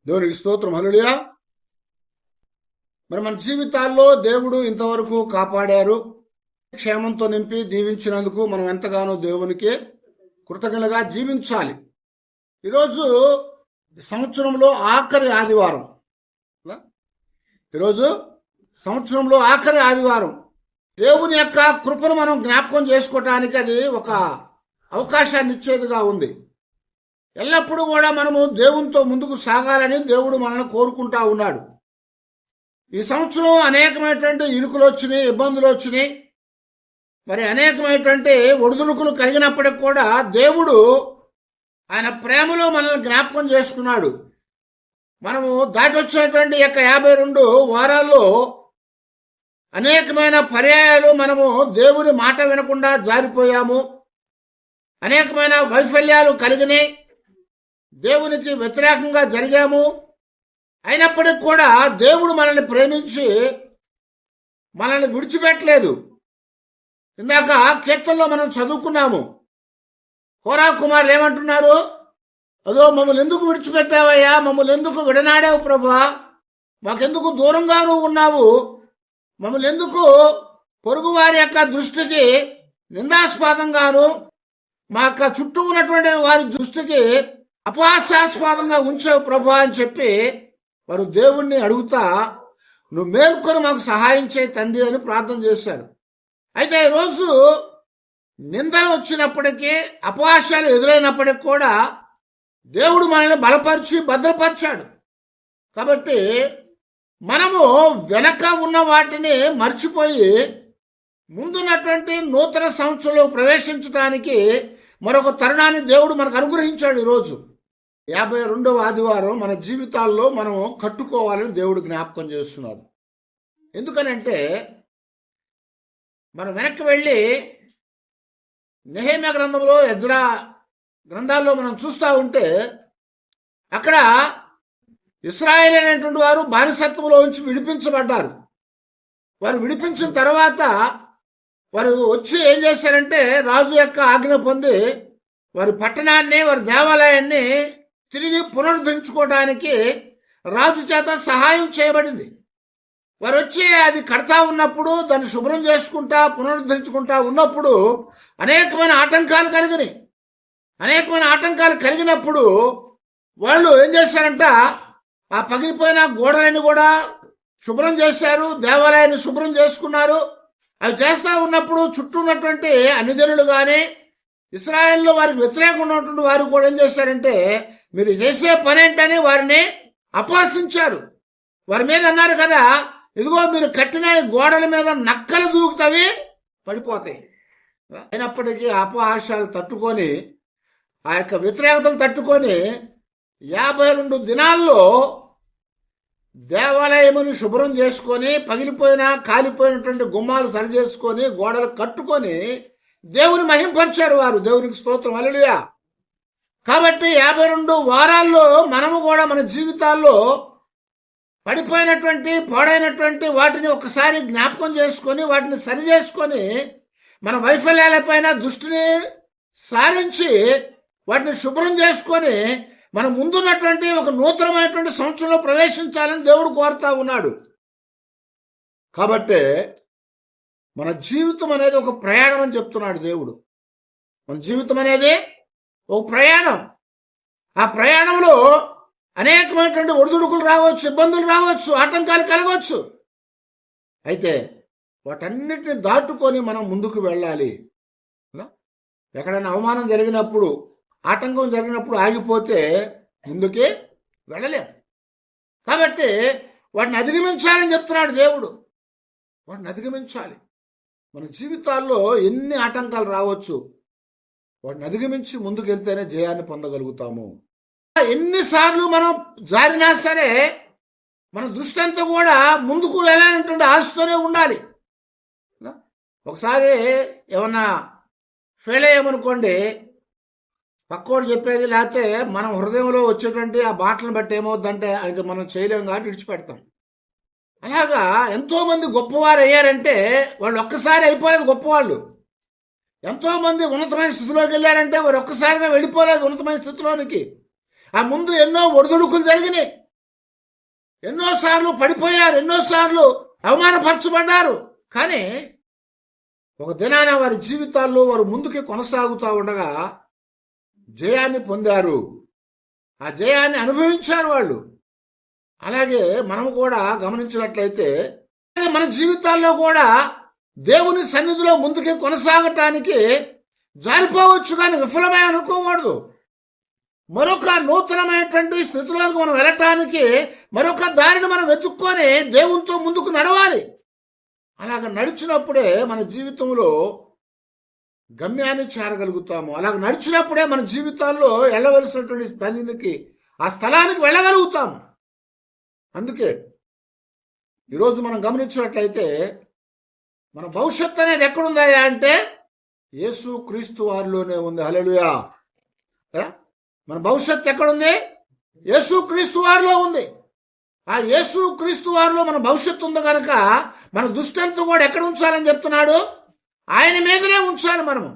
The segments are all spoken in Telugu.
దేవునికి స్తోత్రం. హల్లెలూయా. మరి మన జీవితాల్లో దేవుడు ఇంతవరకు కాపాడారు, క్షేమంతో నింపి దీవించినందుకు మనం ఎంతగానో దేవునికి కృతజ్ఞతగా జీవించాలి. ఈరోజు సంవత్సరంలో ఆఖరి ఆదివారం. ఈరోజు సంవత్సరంలో ఆఖరి ఆదివారం. దేవుని యొక్క కృపను మనం జ్ఞాపకం చేసుకోవటానికి అది ఒక అవకాశాన్ని ఇచ్చేదిగా ఉంది. ఎల్లప్పుడూ కూడా మనము దేవునితో ముందుకు సాగాలని దేవుడు మనల్ని కోరుకుంటా ఉన్నాడు. ఈ సంవత్సరం అనేకమైనటువంటి ఇరుకులు వచ్చినాయి, ఇబ్బందులు వచ్చినాయి, మరి అనేకమైనటువంటి ఒడిదుడుకులు కలిగినప్పటికి కూడా దేవుడు ఆయన ప్రేమలో మనల్ని జ్ఞాపకం చేసుకున్నాడు. మనము దాటి వచ్చేటువంటి యొక్క 52 వారాల్లో అనేకమైన పర్యాయాలు మనము దేవుని మాట వినకుండా జారిపోయాము. అనేకమైన వైఫల్యాలు కలిగినాయి, దేవునికి వ్యతిరేకంగా జరిగాము. అయినప్పటికీ కూడా దేవుడు మనల్ని ప్రేమించి మనల్ని విడిచిపెట్టలేదు. ఇందాక కీర్తనలో మనం చదువుకున్నాము, హోరా కుమారులు ఏమంటున్నారు? అదో మమ్మల్ని ఎందుకు విడిచిపెట్టావయ్యా, మమ్మల్ని ఎందుకు విడనాడావు ప్రభా, మాకెందుకు దూరంగా నువ్వు ఉన్నావు, మమ్మల్ని ఎందుకు పొరుగు వారి యొక్క దృష్టికి నిందాస్పదంగాను మా యొక్క చుట్టూ ఉన్నటువంటి వారి దృష్టికి అపహాస్యాస్పదంగా ఉంచావు ప్రభా అని చెప్పి వారు దేవుణ్ణి అడుగుతా, నువ్వు మేల్కొని మాకు సహాయం చేయి తండ్రి అని ప్రార్థన చేశారు. అయితే ఈరోజు నిందలు వచ్చినప్పటికీ, అపహాస్యాలు ఎదురైనప్పటికీ కూడా దేవుడు మనల్ని బలపరిచి భద్రపరిచాడు. కాబట్టి మనము వెనక ఉన్న వాటిని మర్చిపోయి ముందున్నటువంటి నూతన సంవత్సరంలో ప్రవేశించడానికి మరొక తరుణాన్ని దేవుడు మనకు అనుగ్రహించాడు. ఈరోజు 52వ ఆదివారం మన జీవితాల్లో మనం కట్టుకోవాలని దేవుడు జ్ఞాపకం చేస్తున్నాడు. ఎందుకనంటే మనం వెనక్కి వెళ్ళి నెహెమ్యా గ్రంథంలో, ఎజ్రా గ్రంథాల్లో మనం చూస్తూ ఉంటే అక్కడ ఇశ్రాయేలు అనేటువంటి వారు బానిసత్వంలో ఉంచి విడిపించబడ్డారు. వారు విడిపించిన తర్వాత వారు వచ్చి ఏం చేశారంటే రాజు యొక్క ఆజ్ఞ పొంది వారి పట్టణాన్ని, వారి దేవాలయాన్ని తిరిగి పునరుద్ధరించుకోవడానికి రాజు చేత సహాయం చేయబడింది. వారు వచ్చి అది కడతా ఉన్నప్పుడు, దాన్ని శుభ్రం చేసుకుంటా పునరుద్ధరించుకుంటా ఉన్నప్పుడు అనేకమైన ఆటంకాలు కలిగినాయి. అనేకమైన ఆటంకాలు కలిగినప్పుడు వాళ్ళు ఏం చేశారంట, ఆ పగిలిపోయిన గోడలని కూడా శుభ్రం చేశారు, దేవాలయాన్ని శుభ్రం చేసుకున్నారు. అవి చేస్తూ ఉన్నప్పుడు చుట్టూ ఉన్నటువంటి అన్యజనులు కానీ ఇశ్రాయేల్లో వారికి వ్యతిరేకంగా ఉన్నటువంటి వారు కూడా ఏం చేశారంటే, మీరు చేసే పని ఏంటని వారిని అపహసించారు. వారి మీద అన్నారు కదా, ఇదిగో మీరు కట్టిన గోడల మీద నక్కలు దూకుతవి పడిపోతాయి. అయినప్పటికీ అపహాస్యాలు తట్టుకొని, ఆ యొక్క వ్యతిరేకతలు తట్టుకొని 52 దినాల్లో దేవాలయముని శుభ్రం చేసుకొని, పగిలిపోయిన కాలిపోయినటువంటి గుమ్మాలు సరి చేసుకొని, గోడలు కట్టుకొని దేవుని మహింపరిచారు వారు. దేవునికి స్తోత్రం. హల్లెలూయా. కాబట్టి 52 వారాల్లో మనము కూడా మన జీవితాల్లో పడిపోయినటువంటి, పాడైనటువంటి వాటిని ఒకసారి జ్ఞాపకం చేసుకొని, వాటిని సరి చేసుకొని, మన వైఫల్యాలపైన దృష్టిని సారించి వాటిని శుభ్రం చేసుకొని మన ముందున్నటువంటి ఒక నూతనమైనటువంటి సంవత్సరంలో ప్రవేశించాలని దేవుడు కోరుతా ఉన్నాడు. కాబట్టి మన జీవితం అనేది ఒక ప్రయాణం అని చెప్తున్నాడు దేవుడు. మన జీవితం అనేది ఒక ప్రయాణం. ఆ ప్రయాణంలో అనేకమైనటువంటి ఒడిదుడుకులు రావచ్చు, ఇబ్బందులు రావచ్చు, ఆటంకాలు కలగవచ్చు. అయితే వాటన్నిటిని దాటుకొని మనం ముందుకు వెళ్ళాలి. ఎక్కడైనా అవమానం జరిగినప్పుడు, ఆటంకం జరిగినప్పుడు ఆగిపోతే ముందుకే వెళ్ళలేం. కాబట్టి వాటిని అధిగమించాలని చెప్తున్నాడు దేవుడు. వాటిని అధిగమించాలి. మన జీవితాల్లో ఎన్ని ఆటంకాలు రావచ్చు, వాటిని అధిగమించి ముందుకు వెళ్తేనే జయాన్ని పొందగలుగుతాము. ఎన్నిసార్లు మనం జారినా సరే మన దృష్టి అంతా కూడా ముందుకు వెళ్ళాలంటే ఆశతోనే ఉండాలి. ఒకసారి ఏమన్నా ఫెయిల్ అయ్యామనుకోండి, పక్కోడు చెప్పేది లేకపోతే మనం హృదయంలో వచ్చేటువంటి ఆ బాటలను బట్టి ఏమవుద్దంటే అది మనం చేయలేము కాబట్టి విడిచిపెడతాం. అలాగా ఎంతోమంది గొప్పవారు అయ్యారంటే వాళ్ళు ఒక్కసారి అయిపోలేదు గొప్పవాళ్ళు. ఎంతోమంది ఉన్నతమైన స్థితిలోకి వెళ్ళారంటే వారు ఒక్కసారిగా వెళ్ళిపోలేదు ఉన్నతమైన స్థితిలోనికి. ఆ ముందు ఎన్నో ఒడిదుడుకులు జరిగినాయి, ఎన్నోసార్లు పడిపోయారు, ఎన్నోసార్లు అవమానపరచబడ్డారు. కానీ ఒక దినాన వారి జీవితాల్లో వారు ముందుకి కొనసాగుతూ ఉండగా జయాన్ని పొందారు, ఆ జయాన్ని అనుభవించారు వాళ్ళు. అలాగే మనము కూడా గమనించినట్లయితే మన జీవితాల్లో కూడా దేవుని సన్నిధిలో ముందుకి కొనసాగటానికి జారిపోవచ్చు, కానీ విఫలమే అనుకోకూడదు. మరొక నూతనమైనటువంటి స్థితిలోకి మనం వెళ్ళటానికి మరొక దారిని మనం వెతుక్కొని దేవునితో ముందుకు నడవాలి. అలాగ నడిచినప్పుడే మన జీవితంలో గమ్యాన్ని చేరగలుగుతాము. అలాగ నడిచినప్పుడే మన జీవితాల్లో వెళ్ళవలసినటువంటి స్థానానికి, ఆ స్థలానికి వెళ్ళగలుగుతాము. అందుకే ఈరోజు మనం గమనించినట్లయితే మన భవిష్యత్తు అనేది ఎక్కడుందాయా అంటే యేసు క్రీస్తు వారిలోనే ఉంది. హల్లెలూయా. మన భవిష్యత్తు ఎక్కడుంది? యేసు క్రీస్తు వారిలో ఉంది. ఆ యేసు క్రీస్తు వారిలో మన భవిష్యత్తు ఉంది కనుక మన దృష్టి కూడా ఎక్కడ ఉంచాలని చెప్తున్నాడు? ఆయన మీదనే ఉంచాలి మనము.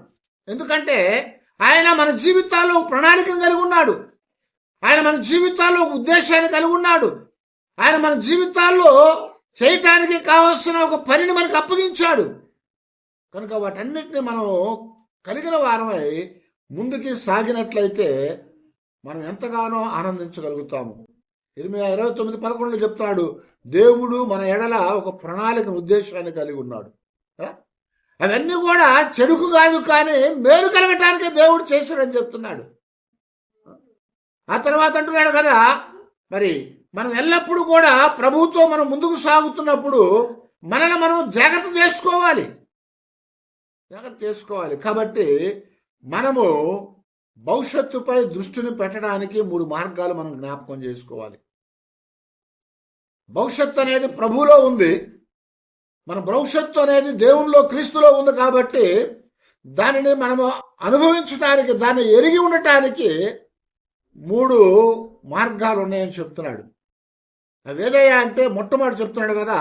ఎందుకంటే ఆయన మన జీవితాల్లో ప్రణాళికను కలిగి ఉన్నాడు. ఆయన మన జీవితాల్లో ఒక ఉద్దేశాన్ని కలిగి ఉన్నాడు. ఆయన మన జీవితాల్లో చేయటానికి కావలసిన ఒక పనిని మనకు అప్పగించాడు. కనుక వాటన్నిటిని మనం కలిగిన వారమై ముందుకి సాగినట్లయితే మనం ఎంతగానో ఆనందించగలుగుతాము. ఇర్మియా 29:11 చెప్తున్నాడు, దేవుడు మన ఎడల ఒక ప్రణాళిక ఉద్దేశాన్ని కలిగి ఉన్నాడు. అవన్నీ కూడా చెడుకు కాదు, కానీ మేలు కలగటానికే దేవుడు చేశాడని చెప్తున్నాడు. ఆ తర్వాత అంటున్నాడు కదా, మరి మనం ఎల్లప్పుడూ కూడా ప్రభువుతో మనం ముందుకు సాగుతున్నప్పుడు మనల్ని మనం జాగ్రత్త చేసుకోవాలి. కాబట్టి మనము భవిష్యత్తుపై దృష్టిని పెట్టడానికి 3 మార్గాలు మనం జ్ఞాపకం చేసుకోవాలి. భవిష్యత్తు అనేది ప్రభువులో ఉంది. మన భవిష్యత్తు అనేది దేవునిలో, క్రీస్తులో ఉంది. కాబట్టి దానిని మనము అనుభవించడానికి, దాన్ని ఎరిగి ఉండటానికి 3 మార్గాలు ఉన్నాయని చెప్తున్నాడు. అవేదయ్యా అంటే మొట్టమొదటి చెప్తున్నాడు కదా,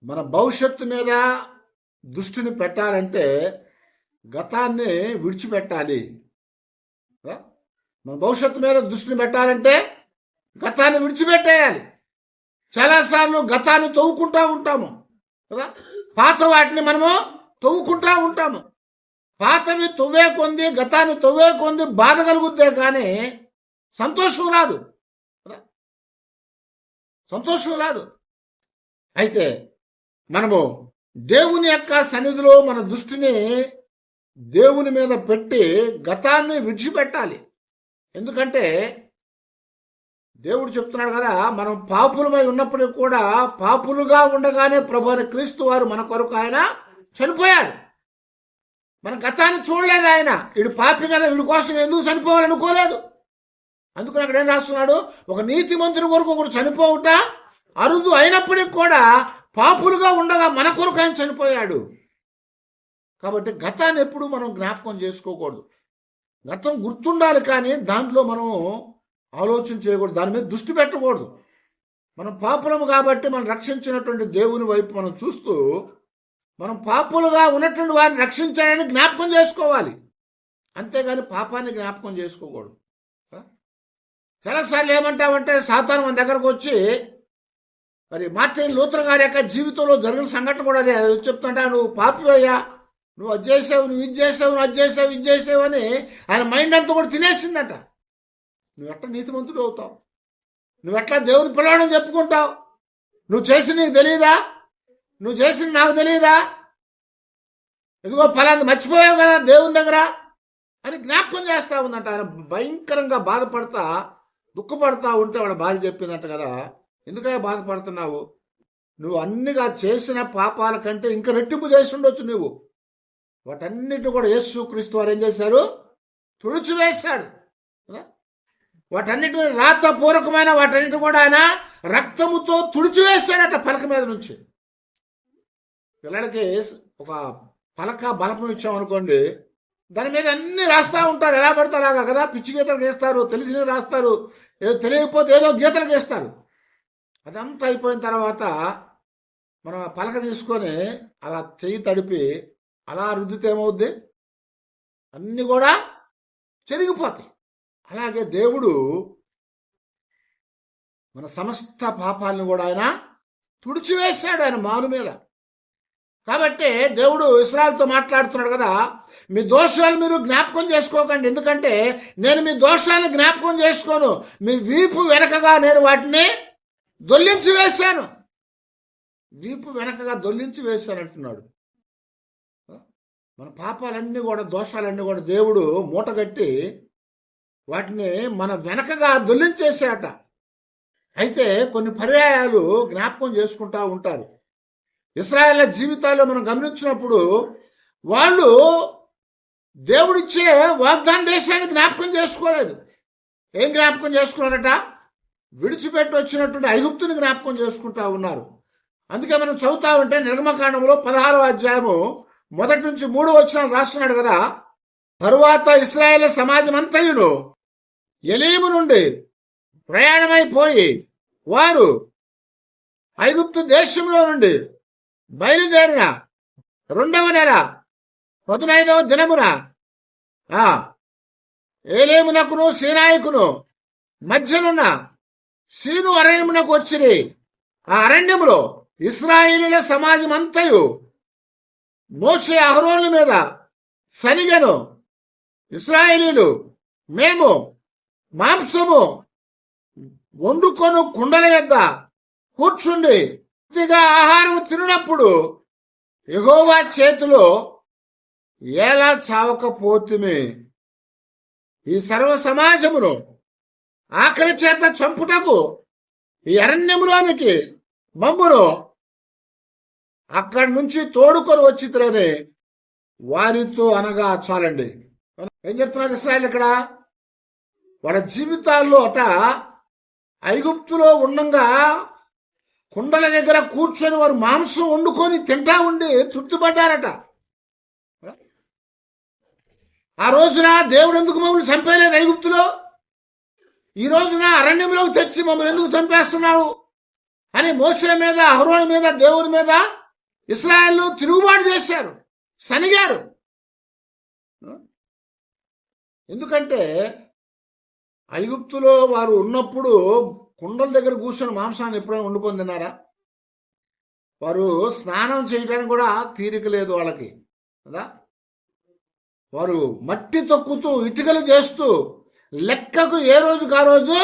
మన భవిష్యత్తు మీద దృష్టిని పెట్టాలంటే గతాన్ని విడిచిపెట్టాలి. మన భవిష్యత్తు మీద దృష్టిని పెట్టాలంటే గతాన్ని విడిచిపెట్టేయాలి. చాలాసార్లు గతాన్ని తవ్వుకుంటా ఉంటాము కదా, పాత వాటిని మనము తవ్వుకుంటా ఉంటాము. పాతవి తవ్వే కొంది, గతాన్ని తవ్వే కొంది బాధ కలుగుద్దే కానీ సంతోషం రాదు. అయితే మనము దేవుని యొక్క సన్నిధిలో మన దృష్టిని దేవుని మీద పెట్టి గతాన్ని విడిచిపెట్టాలి. ఎందుకంటే దేవుడు చెప్తున్నాడు కదా, మనం పాపులమై ఉన్నప్పటికీ కూడా పాపులుగా ఉండగానే ప్రభువైన క్రీస్తు వారు మన కొరకు ఆయన చనిపోయాడు. మన గతాన్ని చూడలేదు ఆయన. వీడు పాపి కదా, వీడి కోసం ఎందుకు చనిపోవాలనుకోలేదు. అందుకని అక్కడ ఏం రాస్తున్నాడు, ఒక నీతిమంతుని కొరకు ఒకరు చనిపోవుట అరుదు అయినప్పటికీ కూడా పాపులుగా ఉండగా మన కొరకు ఆయన చనిపోయాడు. కాబట్టి గతాన్ని ఎప్పుడు మనం జ్ఞాపకం చేసుకోకూడదు. గతం గుర్తుండాలి, కానీ దాంట్లో మనం ఆలోచన చేయకూడదు, దాని మీద దృష్టి పెట్టకూడదు. మనం పాపులము కాబట్టి మనం రక్షించినటువంటి దేవుని వైపు మనం చూస్తూ మనం పాపులుగా ఉన్నటువంటి వారిని రక్షించాలని జ్ఞాపకం చేసుకోవాలి. అంతేగాని పాపాన్ని జ్ఞాపకం చేసుకోకూడదు. చాలాసార్లు ఏమంటామంటే, సాతాను మన దగ్గరకు వచ్చి, మరి మార్టిన్ లూథర్ గారి యొక్క జీవితంలో జరిగిన సంఘటన కూడా అదే చెప్తుంటా, నువ్వు పాపివయ్యా, నువ్వు అది చేసావు, నువ్వు ఇది చేసావు, నువ్వు అది చేసావు, ఇది చేసావు అని ఆయన మైండ్ అంతా కూడా తినేసిందట. నువ్వు ఎట్లా నీతిమంతుడు అవుతావు? నువ్వు ఎట్లా దేవుని పిలవడం చెప్పుకుంటావు? నువ్వు చేసి నీకు తెలియదా? నువ్వు చేసింది నాకు తెలియదా? ఇదిగో ఫలాన్ని మర్చిపోయావు కదా దేవుని దగ్గర అని జ్ఞాపకం చేస్తా ఉందంట. ఆయన భయంకరంగా బాధపడతా, దుఃఖపడతా ఉంటే వాళ్ళ భార్య చెప్పిందంట కదా, ఎందుకయ్యా బాధపడుతున్నావు? నువ్వు అన్నిగా చేసిన పాపాల కంటే ఇంకా రెట్టింపు చేసి ఉండొచ్చు. నువ్వు వాటన్నిటి కూడా యేసు క్రీస్తు వారు ఏం చేశారు? తుడిచివేశాడు. వాటన్నిటిని రాతపూర్వకమైన వాటన్నిటి కూడా ఆయన రక్తముతో తుడిచివేశాడట పలక మీద నుంచి. పిల్లలకి ఒక పలక బలపం ఇచ్చామనుకోండి, దాని మీద అన్ని రాస్తా ఉంటారు, ఎలా పడితే అలాగా కదా. పిచ్చి గీతలు గీస్తారు, తెలిసినవి రాస్తారు, ఏదో తెలియకపోతే ఏదో గీతలు గీస్తారు. అదంతా అయిపోయిన తర్వాత మనం ఆ పలక తీసుకొని అలా చెయ్యి తడిపి అలా రుద్దితే ఏమవుద్ది? అన్నీ కూడా చెరిగిపోతాయి. అలాగే దేవుడు మన సమస్త పాపాలను కూడా ఆయన తుడిచివేశాడు ఆయన మాను మీద. కాబట్టి దేవుడు ఇశ్రాయేలుతో మాట్లాడుతున్నాడు కదా, మీ దోషాలు మీరు జ్ఞాపకం చేసుకోకండి, ఎందుకంటే నేను మీ దోషాలను జ్ఞాపకం చేసుకోను, మీ వీపు వెనకగా నేను వాటిని దొల్లించి వేశాను. వీపు వెనకగా దొల్లించి వేశాను అంటున్నాడు. మన పాపాలన్నీ కూడా, దోషాలన్నీ కూడా దేవుడు మూటగట్టి వాటిని మన వెనకగా దొల్లించేసాట. అయితే కొన్ని పర్యాయాలు జ్ఞాపకం చేసుకుంటా ఉంటారు. ఇశ్రాయేలు జీవితాల్లో మనం గమనించినప్పుడు వాళ్ళు దేవుడిచ్చే వాగ్దాన దేశాన్ని జ్ఞాపకం చేసుకోలేదు. ఏం జ్ఞాపకం చేసుకున్నారట? విడిచిపెట్టి వచ్చినటువంటి ఐగుప్తుని జ్ఞాపకం చేసుకుంటా ఉన్నారు. అందుకే మనం చదువుతా ఉంటే నిర్గమకాండంలో 16వ అధ్యాయము 1 నుంచి 3 వచనాలు రాస్తున్నాడు కదా. తరువాత ఇశ్రాయేలు సమాజం అంతయును ఎలీము నుండి ప్రయాణమైపోయి వారు ఐగుప్తు దేశంలో నుండి బయలుదేరిన 2వ నెల 15వ దినమున ఏలేమునకును సీనాయికును మధ్యనున్న సీను అరణ్యమునకు వచ్చిరి. ఆ అరణ్యములో ఇశ్రాయేలీల సమాజం అంతయు మోషే అహరోనుల మీద సనిగెను. ఇశ్రాయేలీలు మేము మాంసము వండుకొను కుండల యొద్ద కూర్చుండి పూర్తిగా ఆహారం తిన్నప్పుడు యెహోవా చేతిలో ఎలా చావకపోతుమే, ఈ సర్వ సమాజమును ఆకలి చేత చంపుటకు ఈ అరణ్యములోనికి మమ్మును అక్కడి నుంచి తోడుకొని వచ్చితురని వారితో అనగా చాలండి. ఏం చెప్తున్నారు ఇశ్రాయేలు ఇక్కడ? వాళ్ళ జీవితాల్లో అట ఐగుప్తులో ఉండంగా కుండల దగ్గర కూర్చొని వారు మాంసం వండుకొని తింటా ఉండి తృప్తిపడ్డారట. ఆ రోజున దేవుడు ఎందుకు మమ్మల్ని చంపేయలేదు ఐగుప్తులో? ఈ రోజున అరణ్యంలోకి తెచ్చి మమ్మల్ని ఎందుకు చంపేస్తున్నావు అని మోషే మీద, అహరోను మీద, దేవుని మీద ఇశ్రాయేలు తిరుగుబాటు చేశారు, సనిగారు. ఎందుకంటే ఐగుప్తులో వారు ఉన్నప్పుడు కుండల దగ్గర కూర్చొని మాంసాన్ని ఎప్పుడైనా వండుకొని తిన్నారా? వారు స్నానం చేయడానికి కూడా తీరిక లేదు వాళ్ళకి కదా. వారు మట్టి తొక్కుతూ ఇటుకలు చేస్తూ లెక్కకు ఏ రోజుకు ఆ రోజు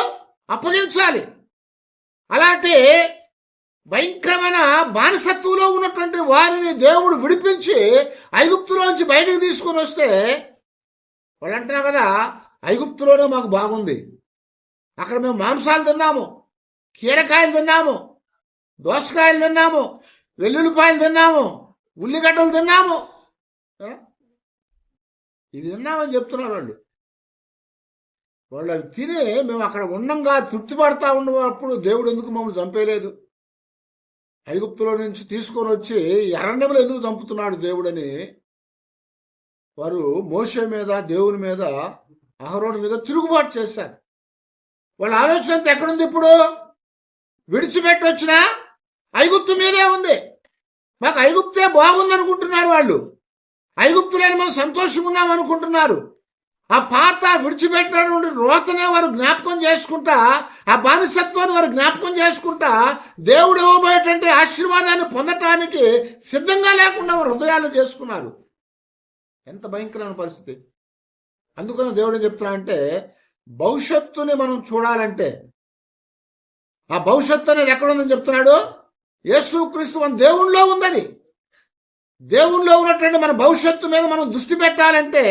అప్పగించాలి. అలాంటి భయంకరమైన బానిసత్వంలో ఉన్నటువంటి వారిని దేవుడు విడిపించి ఐగుప్తులోంచి బయటకు తీసుకొని వస్తే వాళ్ళు అంటున్నారు కదా, ఐగుప్తులోనే మాకు బాగుంది, అక్కడ మేము మాంసాలు తిన్నాము, కీరకాయలు తిన్నాము, దోసకాయలు తిన్నాము, వెల్లుల్లిపాయలు తిన్నాము, ఉల్లిగడ్డలు తిన్నాము, ఇవి తిన్నామని చెప్తున్నారు వాళ్ళు. వాళ్ళు అవి తిని మేము అక్కడ ఉండంగా తృప్తి పడతా ఉన్నప్పుడు దేవుడు ఎందుకు మమ్మల్ని చంపేయలేదు, ఐగుప్తులో నుంచి తీసుకొని వచ్చి అరణ్యంలో ఎందుకు చంపుతున్నాడు దేవుడని వారు మోషే మీద, దేవుని మీద, అహరోను మీద తిరుగుబాటు చేశారు. వాళ్ళ ఆలోచన అంతా ఎక్కడుంది? ఇప్పుడు విడిచిపెట్టి వచ్చిన ఐగుప్తు మీదే ఉంది. మాకు ఐగుప్తే బాగుందనుకుంటున్నారు వాళ్ళు. ఐగుప్తులని మనం సంతోషంగా ఉన్నాం అనుకుంటున్నారు. ఆ పాత విడిచిపెట్టినటువంటి రోతనే వారు జ్ఞాపకం చేసుకుంటా, ఆ బానిసత్వాన్ని వారు జ్ఞాపకం చేసుకుంటా దేవుడు ఇవ్వబోయేటువంటి ఆశీర్వాదాన్ని పొందటానికి సిద్ధంగా లేకుండా వారు హృదయాలు చేసుకున్నారు. ఎంత భయంకరమైన పరిస్థితి. అందుకని దేవుడు చెప్తున్నా అంటే భవిష్యత్తుని మనం చూడాలంటే ఆ భవిష్యత్తు అనేది ఎక్కడుందని చెప్తున్నాడు? యేసుక్రీస్తు మన దేవునిలో ఉందని. దేవునిలో ఉన్నటువంటి మన భవిష్యత్తు మీద మనం దృష్టి పెట్టాలంటే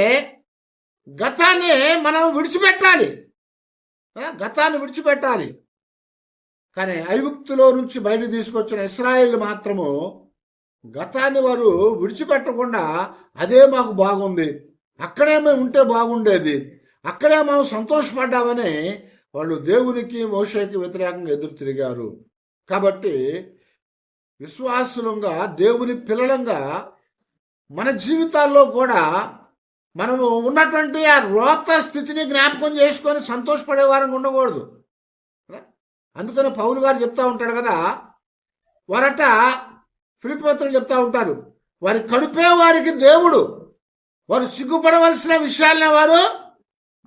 గతాన్ని మనం విడిచిపెట్టాలి, గతాన్ని విడిచిపెట్టాలి. కానీ ఐగుప్తులో నుంచి బయట తీసుకొచ్చిన ఇశ్రాయేలు మాత్రము గతాన్ని వారు విడిచిపెట్టకుండా అదే మాకు బాగుంది, అక్కడే మేము ఉంటే బాగుండేది, అక్కడే మేము సంతోషపడ్డామని వాళ్ళు దేవునికి, మోషేకి వ్యతిరేకంగా ఎదురు తిరిగారు. కాబట్టి విశ్వాసులంగా, దేవుని పిల్లలంగా మన జీవితాల్లో కూడా మనము ఉన్నటువంటి ఆ రోత స్థితిని జ్ఞాపకం చేసుకొని సంతోషపడే వారంగా ఉండకూడదు. అందుకని పౌలు గారు చెప్తా ఉంటాడు కదా, వారట ఫిలిప్పీ పత్రికలో చెప్తా ఉంటారు, వారి కడుపే వారికి దేవుడు, వారు సిగ్గుపడవలసిన విషయాలని వారు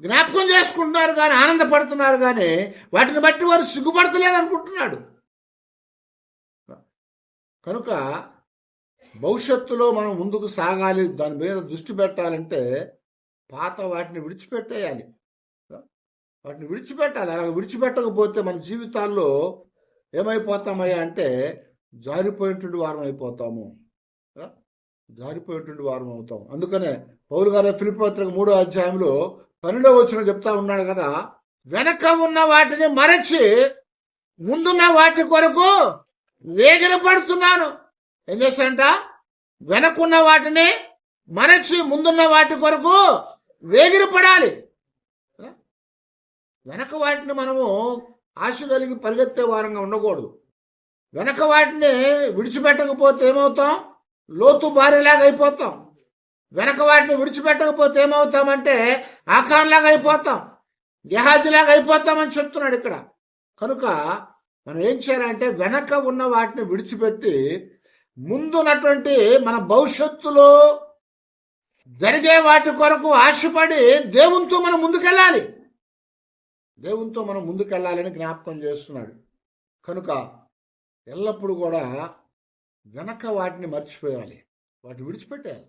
జ్ఞాపకం చేసుకుంటున్నారు కానీ, ఆనందపడుతున్నారు కానీ, వాటిని బట్టి వారు సిగ్గుపడతలేదు అనుకుంటున్నాడు. కనుక భవిష్యత్తులో మనం ముందుకు సాగాలి, దాని మీద దృష్టి పెట్టాలంటే పాత వాటిని విడిచిపెట్టేయాలి. వాటిని విడిచిపెట్టాలి. అలా విడిచిపెట్టకపోతే మన జీవితాల్లో ఏమైపోతామయ్యా అంటే జారిపోయేటువంటి వారం అయిపోతాము, జారిపోయేటువంటి వారం అవుతాం. అందుకనే పౌలు గారు ఫిలిప్పీ పత్రిక 3వ అధ్యాయంలో 12వ వచనం చెప్తా ఉన్నాడు కదా, వెనక ఉన్న వాటిని మరచి ముందున్న వాటి కొరకు వేగిరపడుతున్నాను. ఏం చేశాడంట? వెనకున్న వాటిని మరచి ముందున్న వాటి కొరకు వేగిరపడాలి. వెనక వాటిని మనము ఆశ కలిగి పరిగెత్తే వారంగా ఉండకూడదు. వెనక వాటిని విడిచిపెట్టకపోతే ఏమవుతాం? లోతు భార్యలాగా అయిపోతాం. వెనక వాటిని విడిచిపెట్టకపోతే ఏమవుతామంటే ఆకాన్లాగా అయిపోతాం, గెహాజీలాగా అయిపోతామని చెప్తున్నాడు ఇక్కడ. కనుక మనం ఏం చేయాలంటే వెనక ఉన్న వాటిని విడిచిపెట్టి ముందున్నటువంటి మన భవిష్యత్తులో జరిగే వాటి కొరకు ఆశపడి దేవునితో మనం ముందుకెళ్ళాలి, దేవునితో మనం ముందుకెళ్ళాలని జ్ఞాపకం చేస్తున్నాడు. కనుక ఎల్లప్పుడూ కూడా వెనక వాటిని మర్చిపోయాలి, వాటిని విడిచిపెట్టాలి.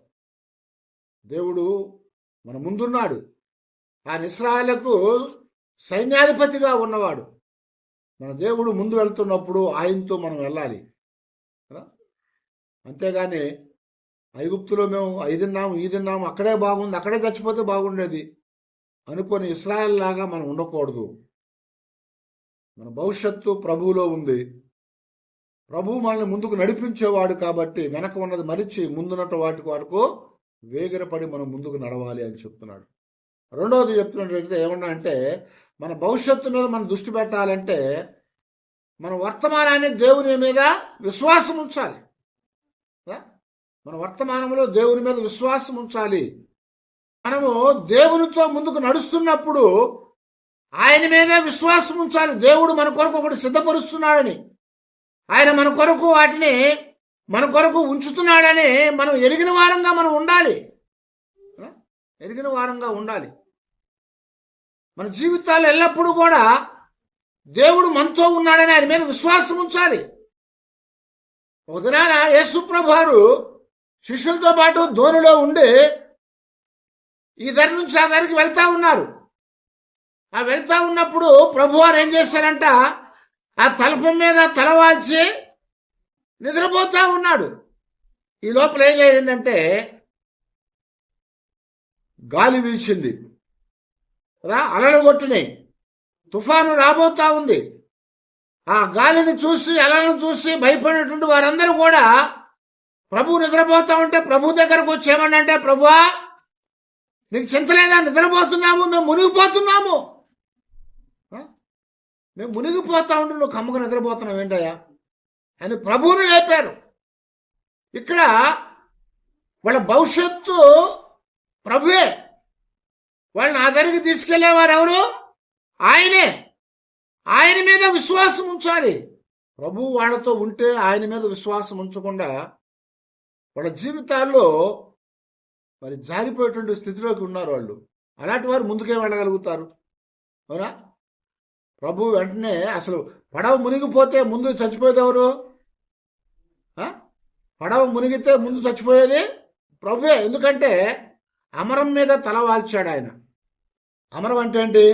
దేవుడు మన ముందున్నాడు. ఆయన ఇశ్రాయేలుకు సైన్యాధిపతిగా ఉన్నవాడు. మన దేవుడు ముందు వెళ్తున్నప్పుడు ఆయనతో మనం వెళ్ళాలి. అంతేగాని ఐగుప్తులో మేము ఈ తిన్నాము అక్కడే బాగుంది, అక్కడే చచ్చిపోతే బాగుండేది అనుకొని ఇశ్రాయేల్ లాగా మనం ఉండకూడదు. మన భవిష్యత్తు ప్రభువులో ఉంది. ప్రభువు మనల్ని ముందుకు నడిపించేవాడు కాబట్టి వెనక ఉన్నది మరిచి ముందున్నట్టు వాటి వరకు వేగిరపడి మనం ముందుకు నడవాలి అని చెప్తున్నాడు. రెండవది చెప్తున్నట్లయితే ఏమన్నా అంటే మన భవిష్యత్తు మీద మనం దృష్టి పెట్టాలంటే మన వర్తమానాన్ని దేవుని మీద విశ్వాసం ఉంచాలి. మన వర్తమానంలో దేవుని మీద విశ్వాసం ఉంచాలి. మనము దేవునితో ముందుకు నడుస్తున్నప్పుడు ఆయన మీద విశ్వాసం ఉంచాలి. దేవుడు మన కొరకు ఒకటి సిద్ధపరుస్తున్నాడని, ఆయన మన కొరకు వాటిని మన కొరకు ఉంచుతున్నాడని మనం ఎరిగిన వారంగా మనం ఉండాలి, ఎరిగిన వారంగా ఉండాలి. మన జీవితాలు ఎల్లప్పుడూ కూడా దేవుడు మనతో ఉన్నాడని ఆయన మీద విశ్వాసం ఉంచాలి. ఒక దినాన యేసు ప్రభువారు శిష్యులతో పాటు ధోనిలో ఉండి ఈ ధర నుంచి ఆ ధరికి వెళ్తా ఉన్నారు. ఆ వెళ్తా ఉన్నప్పుడు ప్రభువారు ఏం చేశారంట, ఆ తలపం మీద తలవాల్చి నిద్రపోతా ఉన్నాడు. ఈ లోపల ఏం జరిగిందంటే గాలి వీచింది, అలలు కొట్టినాయి, తుఫాను రాబోతా ఉంది. ఆ గాలిని చూసి అలలను చూసి భయపడినటువంటి వారందరూ కూడా ప్రభు నిద్రపోతా ఉంటే ప్రభు దగ్గరకు వచ్చి ఏమన్నంటే, ప్రభువా నీకు చింత లేదా, నిద్రపోతున్నాము, మేము మునిగిపోతున్నాము, మేము మునిగిపోతా ఉంటే నువ్వు కమ్మకు నిద్రపోతున్నావు ఏంటయ్యా అని ప్రభువుని లేపారు. ఇక్కడ వాళ్ళ భవిష్యత్తు ప్రభువే. వాళ్ళని ఆ దగ్గరికి తీసుకెళ్లేవారు ఎవరు? ఆయనే. ఆయన మీద విశ్వాసం ఉంచాలి. ప్రభువు వాళ్ళతో ఉంటే ఆయన మీద విశ్వాసం ఉంచకుండా వాళ్ళ జీవితాల్లో మరి జారిపోయేటువంటి స్థితిలోకి ఉన్నారు వాళ్ళు. అలాంటి వారు ముందుకే వెళ్ళగలుగుతారు, అవునా? ప్రభు వెంటనే అసలు పడవ మునిగిపోతే ముందు చచ్చిపోయేది ఎవరు? పడవ మునిగితే ముందు చచ్చిపోయేది ప్రభువే. ఎందుకంటే అమరం మీద తల వాల్చాడు ఆయన. అమరం అంటే ఏంటి?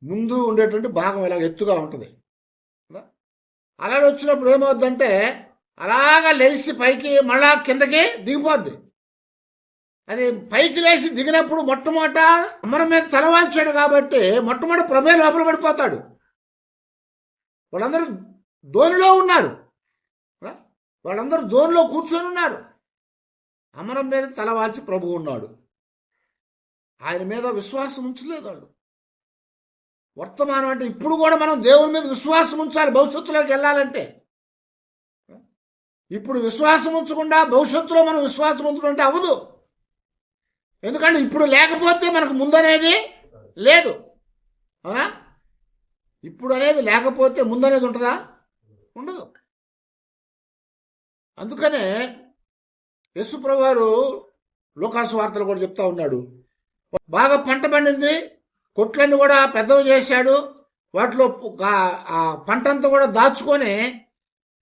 ముందు ఉండేటువంటి భాగం ఇలా ఎత్తుగా ఉంటుంది. అలాగే వచ్చినప్పుడు ఏమవుద్దంటే అలాగా లేచి పైకి మళ్ళా కిందకి దిగిపోద్ది. అది పైకి లేచి దిగినప్పుడు మొట్టమొదట అమరం మీద తలవాల్చాడు కాబట్టి మొట్టమొదటి ప్రభే లోపల పడిపోతాడు. వాళ్ళందరూ ధోనిలో ఉన్నారు, వాళ్ళందరూ ధోనిలో కూర్చొని ఉన్నారు. అమరం మీద తలవాల్చి ప్రభు ఉన్నాడు. ఆయన మీద విశ్వాసం ఉంచలేదు వాళ్ళు. వర్తమానం అంటే ఇప్పుడు కూడా మనం దేవుని మీద విశ్వాసం ఉంచాలి భవిష్యత్తులోకి వెళ్ళాలంటే. ఇప్పుడు విశ్వాసం ఉంచకుండా భవిష్యత్తులో మనం విశ్వాసం ఉంచుకుంటే అవ్వదు. ఎందుకంటే ఇప్పుడు లేకపోతే మనకు ముందనేది లేదు, అవునా? ఇప్పుడు అనేది లేకపోతే ముందనేది ఉంటుందా? ఉండదు. అందుకనే యేసు ప్రభువారు లోకాసు వార్తలు కూడా చెప్తా ఉన్నాడు, బాగా పంట పండింది, కొట్లన్నీ కూడా పెద్దవి చేశాడు. వాటిలో ఆ పంటంతా కూడా దాచుకొని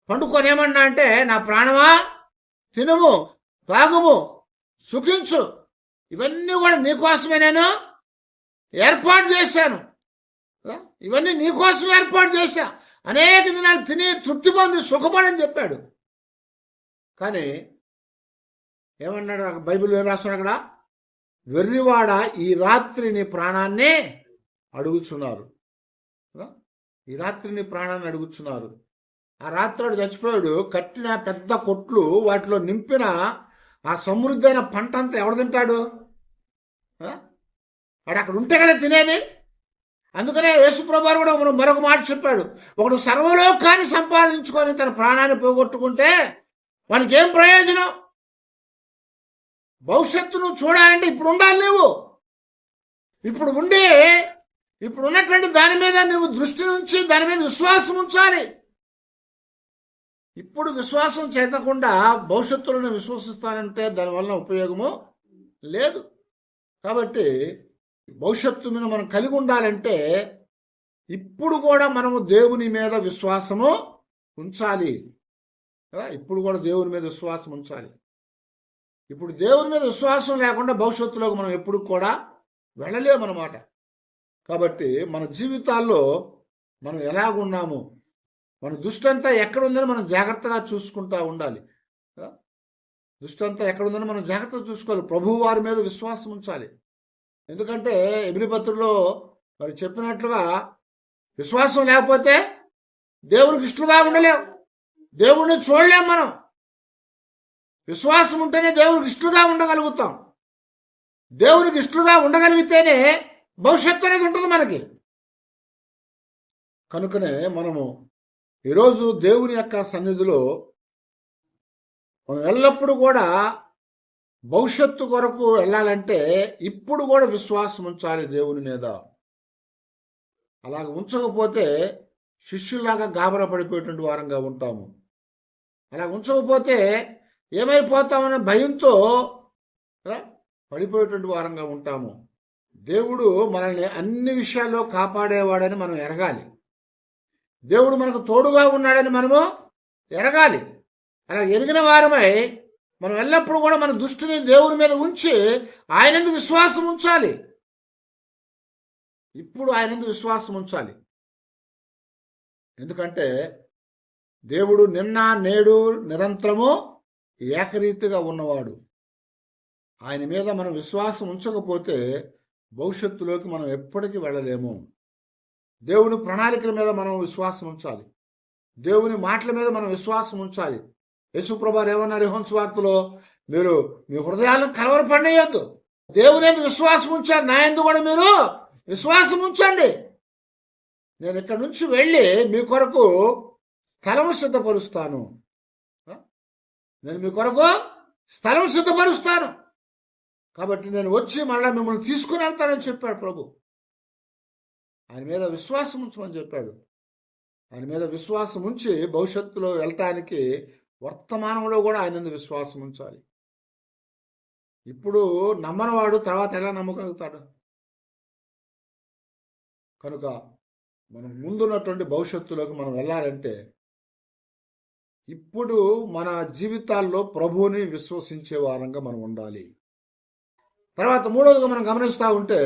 పండుకొని ఏమన్నా అంటే, నా ప్రాణమా తినుము, తాగుము, సుఖించు, ఇవన్నీ కూడా నీకోసమే నేను ఏర్పాటు చేశాను, ఇవన్నీ నీకోసం ఏర్పాటు చేశా, అనేక దినాలు తిని తృప్తి పొంది సుఖపడని చెప్పాడు. కానీ ఏమన్నాడు బైబిల్ ఏం రాస్తున్నాడు అక్కడ? వెర్రివాడ, ఈ రాత్రి నీ ప్రాణాన్ని అడుగుచున్నారు. ఈ రాత్రి నీ ప్రాణాన్ని అడుగుచున్నారు. ఆ రాత్రి చచ్చిపోయాడు. కట్టిన పెద్ద కొట్లు, వాటిలో నింపిన ఆ సమృద్ధి అయిన పంట అంతా ఎవడు తింటాడు? వాడు అక్కడ ఉంటే కదా తినేది. అందుకనే యేసుప్రభువు కూడా మరొక మాట చెప్పాడు, ఒకడు సర్వలోకాన్ని సంపాదించుకొని తన ప్రాణాన్ని పోగొట్టుకుంటే వానికి ఏం ప్రయోజనం? భవిష్యత్తును చూడాలంటే ఇప్పుడు ఉండాలి. నువ్వు ఇప్పుడు ఉండి ఇప్పుడు ఉన్నటువంటి దాని మీద నువ్వు దృష్టి ఉంచి దాని మీద విశ్వాసం ఉంచాలి. ఇప్పుడు విశ్వాసం చేతకుండా భవిష్యత్తులను విశ్వసిస్తానంటే దానివల్ల ఉపయోగము లేదు. కాబట్టి భవిష్యత్తు మీద మనం కలిగి ఉండాలంటే ఇప్పుడు కూడా మనము దేవుని మీద విశ్వాసము ఉంచాలి కదా. ఇప్పుడు కూడా దేవుని మీద విశ్వాసం ఉంచాలి. ఇప్పుడు దేవుని మీద విశ్వాసం లేకుండా భవిష్యత్తులోకి మనం ఎప్పుడు కూడా వెళ్ళలేమన్నమాట. కాబట్టి మన జీవితాల్లో మనం ఎలాగున్నాము, మన దృష్టి అంతా ఎక్కడుందని మనం జాగ్రత్తగా చూసుకుంటూ ఉండాలి. దృష్టి అంతా ఎక్కడుందని మనం జాగ్రత్తగా చూసుకోవాలి. ప్రభువు వారి మీద విశ్వాసం ఉంచాలి. ఎందుకంటే ఎబ్రీ పత్రికలో మరి చెప్పినట్లుగా విశ్వాసం లేకపోతే దేవునికి ఇష్టలుగా ఉండలేం, దేవుడిని చూడలేం. మనం విశ్వాసం ఉంటేనే దేవునికి ఇష్టలుగా ఉండగలుగుతాం. దేవునికి ఇష్టలుగా ఉండగలిగితేనే భవిష్యత్తు అనేది ఉంటుంది మనకి. కనుకనే మనము ఈరోజు దేవుని యొక్క సన్నిధిలో మనం ఎల్లప్పుడూ కూడా భవిష్యత్తు కొరకు వెళ్ళాలంటే ఇప్పుడు కూడా విశ్వాసం ఉంచాలి దేవుని మీద. అలాగ ఉంచకపోతే శిష్యులాగా గాబరా పడిపోయేటువంటి వారంగా ఉంటాము. అలా ఉంచకపోతే ఏమైపోతామనే భయంతో పడిపోయేటువంటి వారంగా ఉంటాము. దేవుడు మనల్ని అన్ని విషయాల్లో కాపాడేవాడని మనం ఎరగాలి. దేవుడు మనకు తోడుగా ఉన్నాడని మనము ఎరగాలి. అలా ఎరిగిన వారమై మనం ఎల్లప్పుడూ కూడా మన దృష్టిని దేవుని మీద ఉంచి ఆయనందు విశ్వాసం ఉంచాలి. ఇప్పుడు ఆయనందు విశ్వాసం ఉంచాలి. ఎందుకంటే దేవుడు నిన్న నేడు నిరంతరము ఏకరీతిగా ఉన్నవాడు. ఆయన మీద మనం విశ్వాసం ఉంచకపోతే భవిష్యత్తులోకి మనం ఎప్పటికీ వెళ్ళలేము. దేవుని ప్రణాళికల మీద మనం విశ్వాసం ఉంచాలి. దేవుని మాటల మీద మనం విశ్వాసం ఉంచాలి. యేసుప్రభువు ఏమన్నారు యోహాను సువార్తలో? మీరు మీ హృదయాలను కలవరపడేయొద్దు, దేవుని యందు విశ్వాసం ఉంచారు, నా యందు కూడా మీరు విశ్వాసం ఉంచండి. నేను ఇక్కడ నుంచి వెళ్ళి మీ కొరకు స్థలము సిద్ధపరుస్తాను. నేను మీ కొరకు స్థలం సిద్ధపరుస్తాను, కాబట్టి నేను వచ్చి మళ్ళీ మిమ్మల్ని తీసుకుని వెళ్తానని చెప్పాడు ప్రభు. ఆయన మీద విశ్వాసం ఉంచమని చెప్పాడు. ఆయన మీద విశ్వాసం ఉంచి భవిష్యత్తులో వెళ్ళటానికి వర్తమానంలో కూడా ఆయన మీద విశ్వాసం ఉంచాలి. ఇప్పుడు నమ్మనవాడు తర్వాత ఎలా నమ్మగలుగుతాడు? కనుక మనం ముందున్నటువంటి భవిష్యత్తులోకి మనం వెళ్ళాలంటే ఇప్పుడు మన జీవితాల్లో ప్రభువుని విశ్వసించే వారంగా మనం ఉండాలి. తర్వాత మూడవదిగా మనం గమనిస్తూ ఉంటే,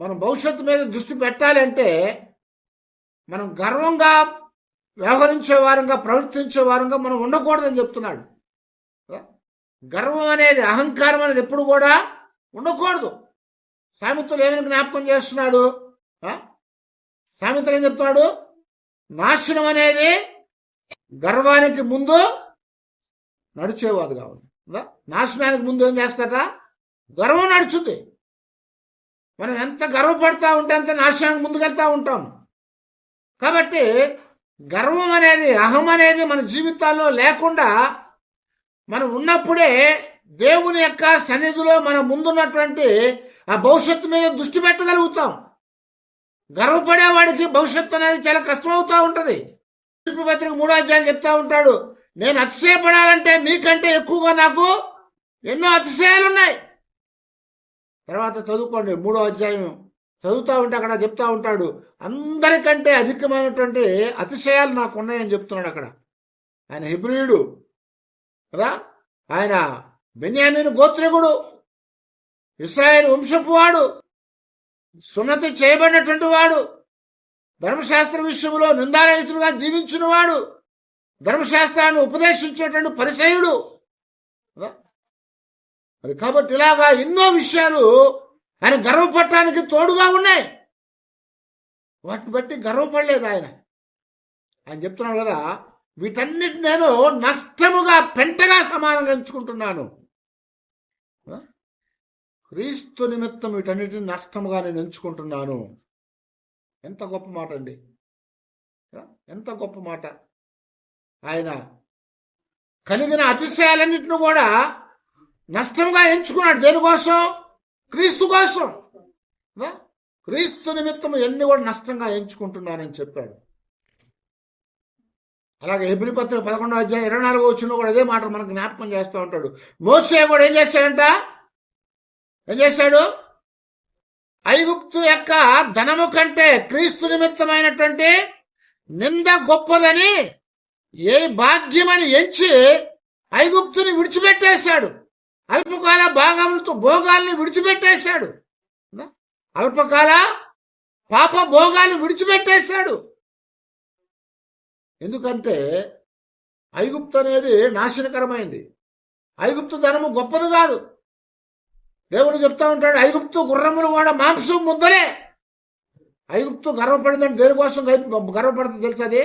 మనం భవిష్యత్తు మీద దృష్టి పెట్టాలంటే మనం గర్వంగా వ్యవహరించే వారంగా ప్రవర్తించే వారంగా మనం ఉండకూడదని చెప్తున్నాడు. గర్వం అనేది, అహంకారం అనేది ఎప్పుడు కూడా ఉండకూడదు. సామెతలు ఏమైనా జ్ఞాపకం చేస్తున్నాడు? సామెతలు ఏం చెప్తున్నాడు? నాశనం అనేది గర్వానికి ముందు నడిచేవాడు కావాలి. నాశనానికి ముందు ఏం చేస్తాట? గర్వం నడుచుద్ది. మనం ఎంత గర్వపడతా ఉంటే అంత నాశనానికి ముందుకెళ్తా ఉంటాం. కాబట్టి గర్వం అనేది, అహం అనేది మన జీవితాల్లో లేకుండా మనం ఉన్నప్పుడే దేవుని యొక్క సన్నిధిలో మన ముందున్నటువంటి ఆ భవిష్యత్తు మీద దృష్టి పెట్టగలుగుతాం. గర్వపడేవాడికి భవిష్యత్తు అనేది చాలా కష్టమవుతూ ఉంటుంది. పత్రిక 3వ అధ్యాయం చెప్తా ఉంటాడు, నేను అతిశయపడాలంటే మీకంటే ఎక్కువగా నాకు ఎన్నో అతిశయాలు ఉన్నాయి. తర్వాత చదువుకోండి 3వ అధ్యాయం చదువుతూ ఉంటే అక్కడ చెప్తా ఉంటాడు, అందరికంటే అధికమైనటువంటి అతిశయాలు నాకు ఉన్నాయని చెప్తున్నాడు అక్కడ. ఆయన హెబ్రీయుడు కదా, ఆయన బెన్యామీను గోత్రికుడు, ఇశ్రాయేలు వంశపు వాడు, సున్నతి చేయబడినటువంటి వాడు, ధర్మశాస్త్ర విషయంలో నిందారహితుడుగా జీవించిన వాడు, ధర్మశాస్త్రాన్ని ఉపదేశించేటువంటి పరిసయుడు. మరి కాబట్టి ఇలాగా ఎన్నో విషయాలు ఆయన గర్వపడటానికి తోడుగా ఉన్నాయి. వాటిని బట్టి గర్వపడలేదు ఆయన. ఆయన చెప్తున్నాడు కదా, వీటన్నిటి నేను నష్టముగా పెంటగా సమానంగా ఎంచుకుంటున్నాను. క్రీస్తు నిమిత్తం వీటన్నిటిని నష్టముగా నేను ఎంచుకుంటున్నాను. ఎంత గొప్ప మాట అండి, ఎంత గొప్ప మాట. ఆయన కలిగిన అతిశయాలన్నింటిని కూడా నష్టంగా ఎంచుకున్నాడు. దేనికోసం? క్రీస్తు కోసం. క్రీస్తు నిమిత్తం ఎన్ని కూడా నష్టంగా ఎంచుకుంటున్నానని చెప్పాడు. అలాగే హెబ్రీ పత్రిక 11వ అధ్యాయం 24వ వచనంలో కూడా అదే మాట మనకు జ్ఞాపకం చేస్తూ ఉంటాడు. మోషే కూడా ఏం చేశాడంట? ఏం చేశాడు? ఐగుప్తు యొక్క ధనము కంటే క్రీస్తు నిమిత్తమైనటువంటి నింద గొప్పదని ఏ భాగ్యమని ఎంచి ఐగుప్తుని విడిచిపెట్టేశాడు. అల్పకాల భోగాల్ని విడిచిపెట్టేశాడు. అల్పకాల పాప భోగాల్ని విడిచిపెట్టేశాడు. ఎందుకంటే ఐగుప్తు అనేది నాశనకరమైంది. ఐగుప్తు ధనము గొప్పది కాదు. దేవుడు చెప్తా ఉంటాడు, ఐగుప్తు గుర్రములు కూడా మాంసం ముద్దలే. ఐగుప్తు గర్వపడిందని దేనికోసం గర్వపడుతుంది తెలుసు? అది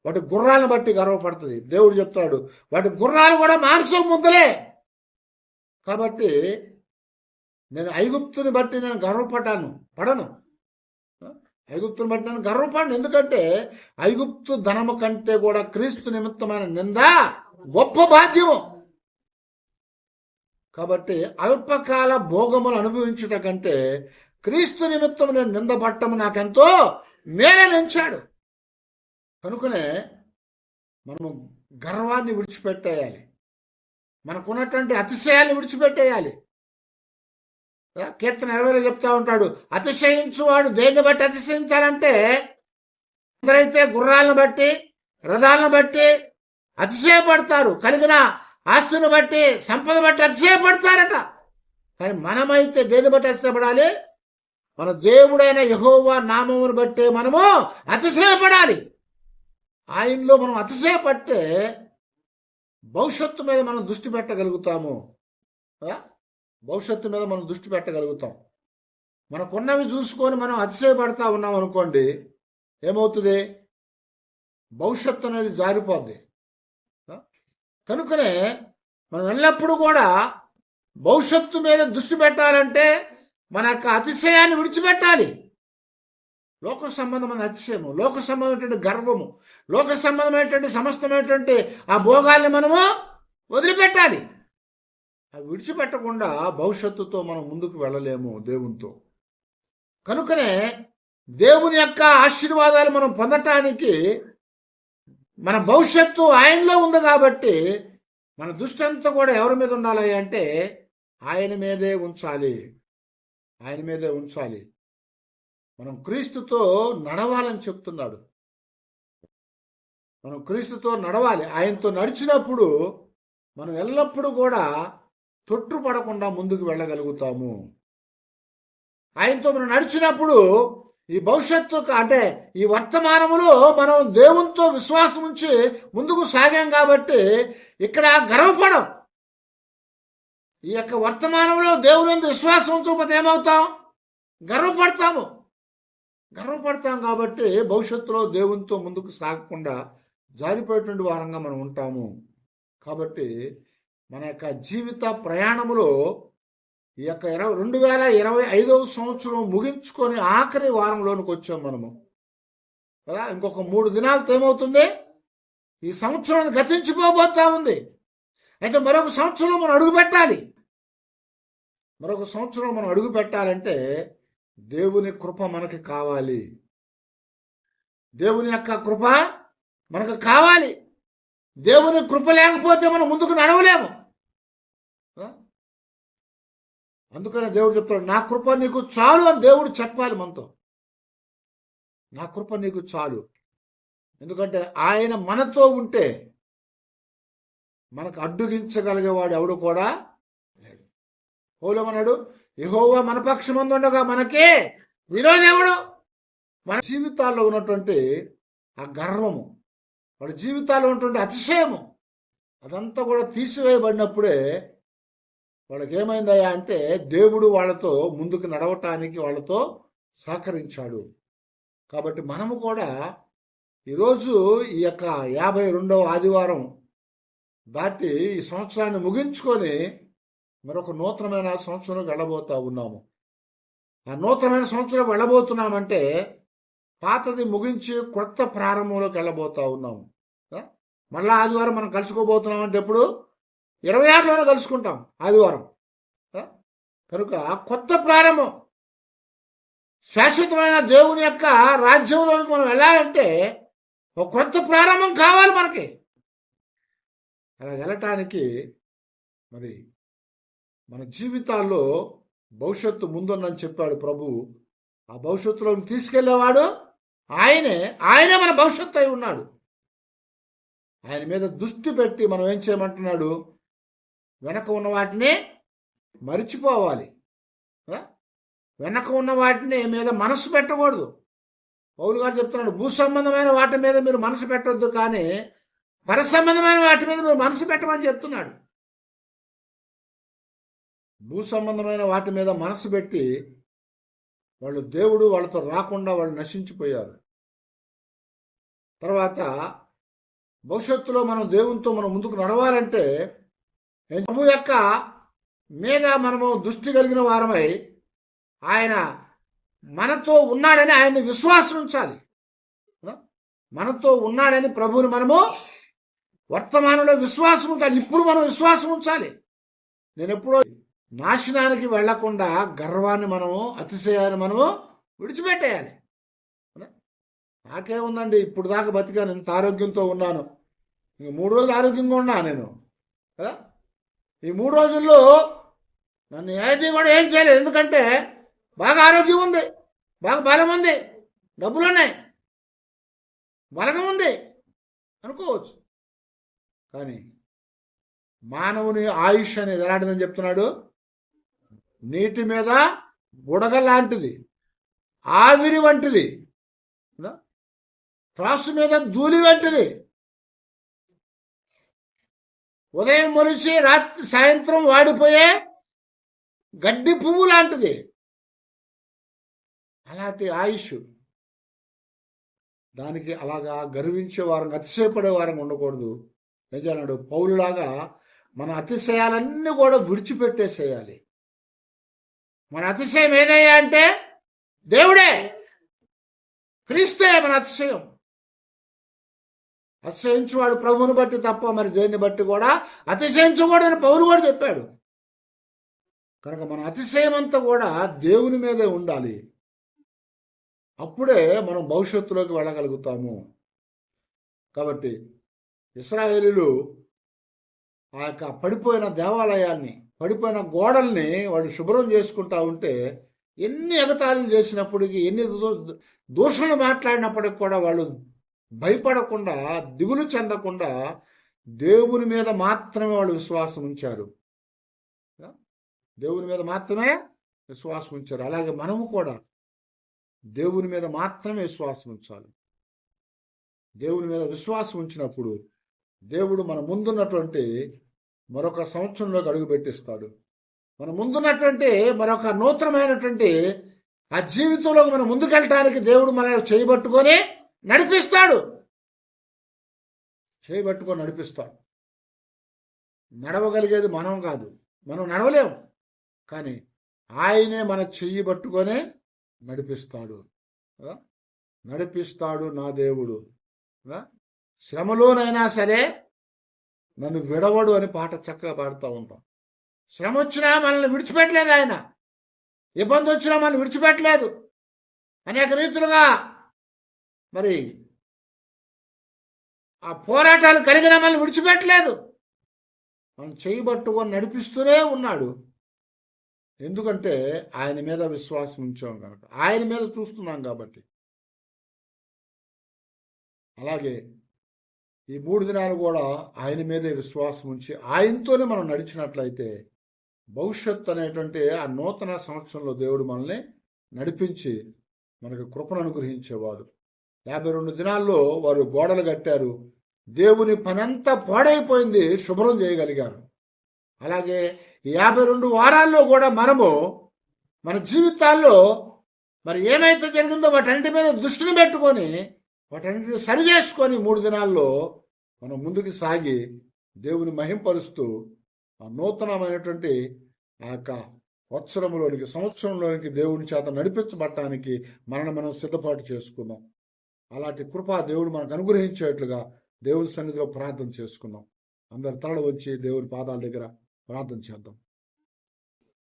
వాటి గుర్రాలను బట్టి గర్వపడుతుంది. దేవుడు చెప్తాడు, వాటి గుర్రాలు కూడా మాంసం ముద్దలే. కాబట్టి నేను ఐగుప్తుని బట్టి నేను పడను. ఐగుప్తుని బట్టి నేను గర్వపడను. ఎందుకంటే ఐగుప్తు ధనము కంటే కూడా క్రీస్తు నిమిత్తమైన నింద గొప్ప భాగ్యము. కాబట్టి అల్పకాల భోగములు అనుభవించుట కంటే క్రీస్తు నిమిత్తం నేను నిందపడటము నాకెంతో మేలనించాడు. కనుకనే మనము గర్వాన్ని విడిచిపెట్టేయాలి, మనకున్నటువంటి అతిశయాన్ని విడిచిపెట్టేయాలి. కీర్తన 20లో చెప్తా ఉంటాడు, అతిశయించువాడు దేన్ని బట్టి అతిశయించాలంటే, అందరైతే గుర్రాలను బట్టి రథాలను బట్టి అతిశయపడతారు, కలిగిన ఆస్తుని బట్టి సంపద బట్టి అతిశయపడతారట. కానీ మనమైతే దేన్ని బట్టి అతిశయపడాలి? మన దేవుడైన యెహోవా నామమును బట్టి మనము అతిశయపడాలి. ఆయనలో మనం అతిశయపడితే భవిష్యత్తు మీద మనం దృష్టి పెట్టగలుగుతాము. భవిష్యత్తు మీద మనం దృష్టి పెట్టగలుగుతాం. మనకున్నవి చూసుకొని మనం అతిశయపడతా ఉన్నాం అనుకోండి, ఏమవుతుంది? భవిష్యత్తు అనేది జారిపోద్ది. కనుకనే మనం ఎల్లప్పుడూ కూడా భవిష్యత్తు మీద దృష్టి పెట్టాలంటే మన యొక్క అతిశయాన్ని విడిచిపెట్టాలి. లోక సంబంధమైన అతిశయము, లోక సంబంధమైనటువంటి గర్వము, లోక సంబంధమైనటువంటి సమస్తమైనటువంటి ఆ భోగాల్ని మనము వదిలిపెట్టాలి. అవి విడిచిపెట్టకుండా భవిష్యత్తుతో మనం ముందుకు వెళ్ళలేము దేవునితో. కనుకనే దేవుని యొక్క ఆశీర్వాదాలు మనం పొందటానికి మన భవిష్యత్తు ఆయనలో ఉంది. కాబట్టి మన దృష్టి అంతా కూడా ఎవరి మీద ఉండాలి అంటే ఆయన మీదే ఉంచాలి. ఆయన మీదే ఉంచాలి. మనం క్రీస్తుతో నడవాలని చెప్తున్నాడు. మనం క్రీస్తుతో నడవాలి. ఆయనతో నడిచినప్పుడు మనం ఎల్లప్పుడూ కూడా తొట్టుపడకుండా ముందుకు వెళ్ళగలుగుతాము. ఆయనతో మనం నడిచినప్పుడు ఈ భవిష్యత్తు అంటే ఈ వర్తమానములో మనం దేవునితో విశ్వాసం ఉంచి ముందుకు సాగాం కాబట్టి ఇక్కడ గర్వపడం. ఈ యొక్క వర్తమానంలో దేవుని విశ్వాసం ఉంచకపోతే ఏమవుతాం? గర్వపడతాం కాబట్టి భవిష్యత్తులో దేవునితో ముందుకు సాగకుండా జారిపోయేటువంటి వారంగా మనం ఉంటాము. కాబట్టి మన యొక్క జీవిత ప్రయాణములో ఈ యొక్క 2025వ సంవత్సరం ముగించుకొని ఆఖరి వారంలోనికి వచ్చాం మనము కదా. ఇంకొక 3 దినాలతో ఏమవుతుంది? ఈ సంవత్సరం గతించిపోబోతా ఉంది. అయితే మరొక సంవత్సరం మనం అడుగు పెట్టాలంటే దేవుని కృప మనకి కావాలి. దేవుని యొక్క కృప మనకు కావాలి. దేవుని కృప లేకపోతే మనం ముందుకు నడవలేము. అందుకనే దేవుడు చెప్తాడు, నా కృప నీకు చాలు అని దేవుడు చెప్పాలి మనతో. నా కృప నీకు చాలు. ఎందుకంటే ఆయన మనతో ఉంటే మనకు అడ్డుగించగలిగేవాడు ఎవడు కూడా లేడు. పౌలమన్నాడు, యెహోవా మన పక్షమందు ఉండగా మనకే విరోధెవడు? మన జీవితాల్లో ఉన్నటువంటి ఆ గర్వము, వాళ్ళ జీవితాల్లో ఉన్నటువంటి అతిశయము, అదంతా కూడా తీసివేయబడినప్పుడే వాళ్ళకి ఏమైందయ్యా అంటే దేవుడు వాళ్ళతో ముందుకు నడవటానికి వాళ్ళతో సహకరించాడు. కాబట్టి మనము కూడా ఈరోజు ఈ యొక్క 52వ ఆదివారం దాటి ఈ సంవత్సరాన్ని ముగించుకొని మరొక నూతనమైన సంవత్సరం వెళ్ళబోతా ఉన్నాము. ఆ నూతనమైన సంవత్సరం వెళ్ళబోతున్నామంటే పాతది ముగించి కొత్త ప్రారంభంలోకి వెళ్ళబోతా ఉన్నాము. మళ్ళా ఆదివారం మనం కలుసుకోబోతున్నామంటే ఎప్పుడు 26లోనే కలుసుకుంటాం ఆదివారం. కనుక కొత్త ప్రారంభం, శాశ్వతమైన దేవుని యొక్క రాజ్యంలోకి మనం వెళ్ళాలంటే ఒక కొత్త ప్రారంభం కావాలి మనకి. అలా వెళ్ళటానికి మరి మన జీవితాల్లో భవిష్యత్తు ముందుందని చెప్పాడు ప్రభు. ఆ భవిష్యత్తులో తీసుకెళ్లేవాడు ఆయనే మన భవిష్యత్తు అయి ఉన్నాడు. ఆయన మీద దృష్టి పెట్టి మనం ఏం చేయమంటున్నాడు? వెనక ఉన్న వాటిని మరిచిపోవాలి. వెనక ఉన్న వాటిని మీద మనసు పెట్టకూడదు. పౌలు గారు చెప్తున్నాడు, భూ సంబంధమైన వాటి మీద మీరు మనసు పెట్టొద్దు, కానీ పర సంబంధమైన వాటి మీద మీరు మనసు పెట్టమని చెప్తున్నాడు. భూ సంబంధమైన వాటి మీద మనసు పెట్టి వాళ్ళు దేవుడు వాళ్ళతో రాకుండా వాళ్ళు నశించిపోయారు. తర్వాత భవిష్యత్తులో మనం దేవునితో మనం ముందుకు నడవాలంటే ప్రభు యొక్క మీద మనము దృష్టి కలిగిన వారమై ఆయన మనతో ఉన్నాడని ఆయన్ని విశ్వాసం ఉంచాలి. మనతో ఉన్నాడని ప్రభువుని మనము వర్తమానంలో విశ్వాసం ఉంచాలి. ఇప్పుడు మనం విశ్వాసం ఉంచాలి. నేను ఎప్పుడో నాశనానికి వెళ్లకుండా గర్వాన్ని మనము, అతిశయాన్ని మనము విడిచిపెట్టేయాలి. నాకేముందండి, ఇప్పుడు దాకా బతికాను, ఇంత ఆరోగ్యంతో ఉన్నాను, ఇంక 3 రోజులు ఆరోగ్యంగా ఉన్నా నేను కదా. ఈ 3 రోజుల్లో నన్ను ఏది కూడా ఏం చేయలేదు. ఎందుకంటే బాగా ఆరోగ్యం ఉంది, బాగా బలం ఉంది, డబ్బులు ఉన్నాయి, బలగం ఉంది అనుకోవచ్చు. కానీ మానవుని ఆయుష్ అనేది ఎలాంటిదని చెప్తున్నాడు? నీటి మీద బుడగ లాంటిది, ఆవిరి వంటిది, త్రాసు మీద ధూళి వంటిది, ఉదయం మొలిచి రాత్రి సాయంత్రం వాడిపోయే గడ్డి పువ్వు లాంటిది. అలాంటి ఆయుష్. దానికి అలాగా గర్వించే వారం, అతిశయపడే వారం ఉండకూడదు. నిజాడు పౌలులాగా మన అతిశయాలన్నీ కూడా విడిచిపెట్టేసేయాలి. మన అతిశయం ఏదయ్యా అంటే దేవుడే, క్రీస్తే మన అతిశయం. అతిశయించువాడు ప్రభువుని బట్టి తప్ప మరి దేన్ని బట్టి కూడా అతిశయించకూడదని పౌలు కూడా చెప్పాడు. కనుక మన అతిశయం అంతా కూడా దేవుని మీదే ఉండాలి. అప్పుడే మనం భవిష్యత్తులోకి వెళ్ళగలుగుతాము. కాబట్టి ఇశ్రాయేలీయులు ఆ యొక్క పడిపోయిన దేవాలయాన్ని, పడిపోయిన గోడల్ని వాళ్ళు శుభ్రం చేసుకుంటా ఉంటే ఎన్ని ఎగతాళిలు చేసినప్పటికీ, ఎన్ని దూషణలు మాట్లాడినప్పటికి కూడా వాళ్ళు భయపడకుండా, దిగులు చెందకుండా దేవుని మీద మాత్రమే వాళ్ళు విశ్వాసం ఉంచారు. దేవుని మీద మాత్రమే విశ్వాసం ఉంచారు. అలాగే మనము కూడా దేవుని మీద మాత్రమే విశ్వాసం ఉంచాలి. దేవుని మీద విశ్వాసం ఉంచినప్పుడు దేవుడు మన ముందున్నటువంటి మరొక సంవత్సరంలోకి అడుగు పెట్టిస్తాడు. మన ముందున్నటువంటి మరొక నూతనమైనటువంటి ఆ జీవితంలోకి మనం ముందుకెళ్ళటానికి దేవుడు మనల్ని చేయబట్టుకొని నడిపిస్తాడు. చేయబట్టుకొని నడిపిస్తాడు. నడవగలిగేది మనం కాదు, మనం నడవలేము, కానీ ఆయనే మన చెయ్యి పట్టుకొని నడిపిస్తాడు. నడిపిస్తాడు నా దేవుడు. శ్రమలోనైనా సరే నన్ను విడవడు అని పాట చక్కగా పాడుతూ ఉంటాం. శ్రమ వచ్చినా మనల్ని విడిచిపెట్టలేదు ఆయన, ఇబ్బంది వచ్చినా మనల్ని విడిచిపెట్టలేదు. అనేక రీతులుగా మరి ఆ పోరాటాలు కలిగిన మనల్ని విడిచిపెట్టలేదు. మనం చేయబట్టుకొని నడిపిస్తూనే ఉన్నాడు. ఎందుకంటే ఆయన మీద విశ్వాసం ఉంచాం కనుక, ఆయన మీద చూస్తున్నాం కాబట్టి. అలాగే ఈ 3 దినాలు కూడా ఆయన మీదే విశ్వాసం ఉంచి ఆయనతోనే మనం నడిచినట్లయితే భవిష్యత్తు అనేటువంటి ఆ నూతన సంవత్సరంలో దేవుడు మనల్ని నడిపించి మనకు కృపను అనుగ్రహించేవాడు. 52 దినాల్లో వారు గోడలు కట్టారు, దేవుని పనంతా పాడైపోయింది, శుభ్రం చేయగలిగారు. అలాగే ఈ 52 వారాల్లో కూడా మనము మన జీవితాల్లో మరి ఏమైతే జరిగిందో వాటన్నిటి మీద దృష్టిని పెట్టుకొని వాటన్నిటిని సరి చేసుకొని 3 దినాల్లో మనం ముందుకు సాగి దేవుని మహింపరుస్తూ ఆ నూతనమైనటువంటి ఆ యొక్క సంవత్సరంలోనికి దేవుని చేత నడిపించబడటానికి మనం సిద్ధపాటు చేసుకున్నాం. అలాంటి కృప దేవుడు మనకు అనుగ్రహించేట్లుగా దేవుని సన్నిధిలో ప్రార్థన చేసుకున్నాం. అందరి తలలు వచ్చి దేవుని పాదాల దగ్గర ప్రార్థన చేద్దాం.